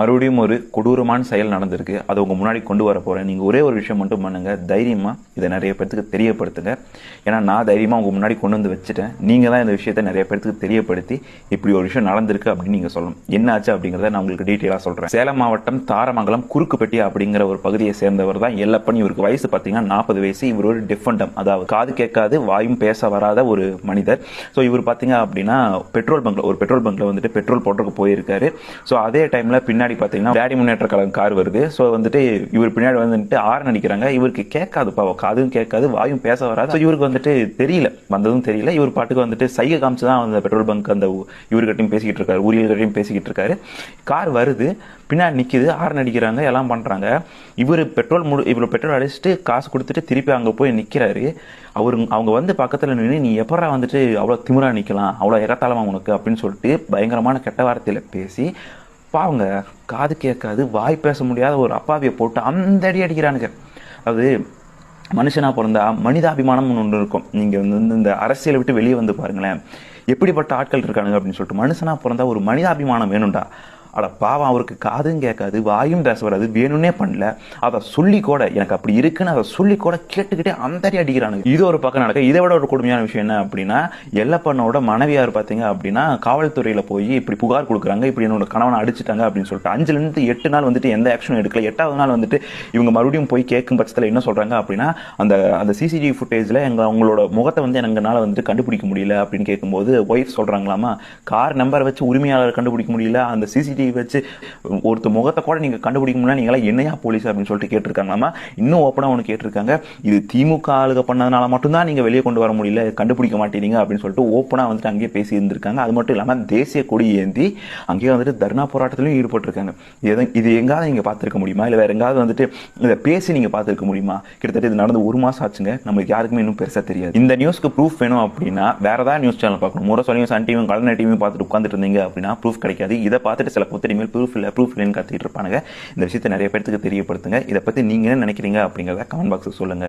மறுபடியும் ஒரு கொடூரமான செயல் நடந்திருக்கு. அதை உங்க முன்னாடி கொண்டு வர போறேன். நீங்க ஒரே ஒரு விஷயம் மட்டும் பண்ணுங்க. தைரியமா இதை நிறைய பேருக்கு தெரியப்படுத்துங்க. ஏன்னா நான் தைரியமா உங்க முன்னாடி கொண்டு வந்து வச்சுட்டேன். நீங்க தான் இந்த விஷயத்தை நிறைய பேருக்கு தெரியப்படுத்தி இப்படி ஒரு விஷயம் நடந்திருக்கு அப்படின்னு நீங்க சொல்லணும். என்ன ஆச்சு அப்படிங்கறத நான் உங்களுக்கு டீட்டெயிலா சொல்றேன். சேலம் மாவட்டம் தாரமங்கலம் குறுக்குப்பட்டி அப்படிங்கிற ஒரு பகுதியை சேர்ந்தவர் தான் எல்லப்பன். இவருக்கு வயசு பாத்தீங்கன்னா 40 வயசு. இவர் ஒரு டிஃபண்டம், அதாவது காது கேட்காது வாயும் பேச வராத ஒரு மனிதர். ஸோ இவர் பாத்தீங்க அப்படின்னா பெட்ரோல் பங்க்ல வந்துட்டு பெட்ரோல் போட்டுக்கு போயிருக்காரு. ஸோ அதே டைம்ல பின்னாடி பாத்தீங்கன்னா டேடி முன்னேற்ற கழகம் கார் வருது. ஸோ வந்துட்டு இவர் பின்னாடி வந்துட்டு ஆறு அடிக்கிறாங்க. இவருக்கு கேட்காது, பாவம், காதும் கேட்காது வாயும் பேச வராது. இவருக்கு வந்துட்டு தெரியல, வந்ததும் தெரியல. இவர் பாட்டுக்கு வந்துட்டு சைகை காமிச்சு தான் அந்த பெட்ரோல் பங்க் அந்த இவர்கிட்டையும் பேசிக்கிட்டு இருக்காரு, ஊழியர்கிட்டையும் பேசிக்கிட்டு இருக்காரு. கார் வருது, பின்னாடி நிக்குது, ஆறு அடிக்கிறாங்க, எல்லாம் பண்றாங்க. இவர் பெட்ரோல் அடிச்சுட்டு காசு கொடுத்துட்டு திருப்பி அங்க போய் நிக்கிறாரு. அவங்க வந்து பக்கத்துல நின்று, நீ எப்படா வந்துட்டு அவ்வளவு திமிரா நிக்கலாம், அவ்வளவு எகத்தாளமா உனக்கு அப்படின்னு சொல்லிட்டு பயங்கரமான கெட்ட வார்த்தையில பேசி, பாவங்க, காது கேட்காது வாய் பேச முடியாத ஒரு அப்பாவியை போட்டு அந்த அடி அடிக்கிறானுங்க. அதாவது மனுஷனா பிறந்தா மனிதாபிமானம் ஒன்று இருக்கும். நீங்க வந்து இந்த அரசியலை விட்டு வெளியே வந்து பாருங்களேன், எப்படிப்பட்ட ஆட்கள் இருக்கானுங்க அப்படின்னு சொல்லிட்டு. மனுஷனா பிறந்தா ஒரு மனிதாபிமானம் வேணும்டா. அட பாவம், அவருக்கு காதும் கேட்காது வாயும் பேச வராது, வேணும்னே பண்ணல. அதை சொல்லி கூட, எனக்கு அப்படி இருக்குன்னு அதை சொல்லி கூட கேட்டுக்கிட்டே அந்த அடிக்கிறானுங்க. இது ஒரு பக்கம் நடக்க. இதை விட ஒரு கொடுமையான விஷயம் என்ன அப்படின்னா, எல்லப்பனோட மனைவியார் பார்த்தீங்க அப்படின்னா காவல்துறையில போய் இப்படி புகார் கொடுக்குறாங்க, இப்படி என்னோட கணவனை அடிச்சுட்டாங்க அப்படின்னு சொல்லிட்டு. 5லிருந்து 8 நாள் வந்துட்டு எந்த ஆக்ஷனும் எடுக்கல. 8வது நாள் வந்துட்டு இவங்க மறுபடியும் போய் கேட்கும் பட்சத்தில் என்ன சொல்றாங்க அப்படின்னா, அந்த சிசிடிவி ஃபுட்டேஜ்ல அவங்களோட முகத்தை வந்து எங்களால வந்துட்டு கண்டுபிடிக்க முடியல அப்படின்னு கேட்கும்போது ஒய்ஃப் சொல்றாங்களாமா, கார் நம்பரை வச்சு உரிமையாளர் கண்டுபிடிக்க முடியல, அந்த சிசிடிவி வச்சு ஒருத்த முகத்தை கூட நீங்க கண்டுபிடிக்க முடியல, நீங்களா என்னையா போலீஸ் அப்படின்னு சொல்லிட்டு கேட்டிருக்காங்களாமா. இன்னும் ஓப்பனா ஒன்று கேட்டிருக்காங்க, இது திமுக ஆளுக பண்ணதுனால மட்டும்தான் நீங்க வெளியே கொண்டு வர முடியல, கண்டுபிடிக்க மாட்டீங்க அப்படின்னு சொல்லிட்டு ஓப்பனா வந்துட்டு அங்கேயே பேசி இருந்திருக்காங்க. அது மட்டும் இல்லாம தேசிய கொடி ஏந்தி அங்கேயே வந்துட்டு தர்ணா போராட்டத்திலும் ஈடுபட்டிருக்காங்க. இது எங்காவது நீங்க பார்த்திருக்க முடியுமா, இல்ல வேற எங்காவது வந்துட்டு இதை பேசி நீங்க பார்த்திருக்க முடியுமா? கிட்டத்தட்ட இது நடந்து 1 மாசம் ஆச்சுங்க. நம்மளுக்கு யாருக்குமே இன்னும் பெருசா தெரியாது. இந்த நியூஸ்க்கு ப்ரூஃப் வேணும் அப்படின்னா வேற ஏதாவது நியூஸ் சேனல் பார்க்கணும். முரசொலியும் சன் டிவியும் கலைஞர் டிவியும் பார்த்துட்டு உட்காந்துட்டு இருந்தீங்க அப்படின்னா ப்ரூஃப் கிடைக்காது. இதை பார்த்துட்டு சில இனிமேல் ப்ரூஃப் இல்லைன்னு கத்திட்டு இருப்பானுங்க. இந்த விஷயத்தை நிறைய பேருக்கு தெரியப்படுத்துங்க. இதை பத்தி நீங்க என்ன நினைக்கிறீங்க அப்படிங்கிறத கமெண்ட் பாக்ஸில் சொல்லுங்க.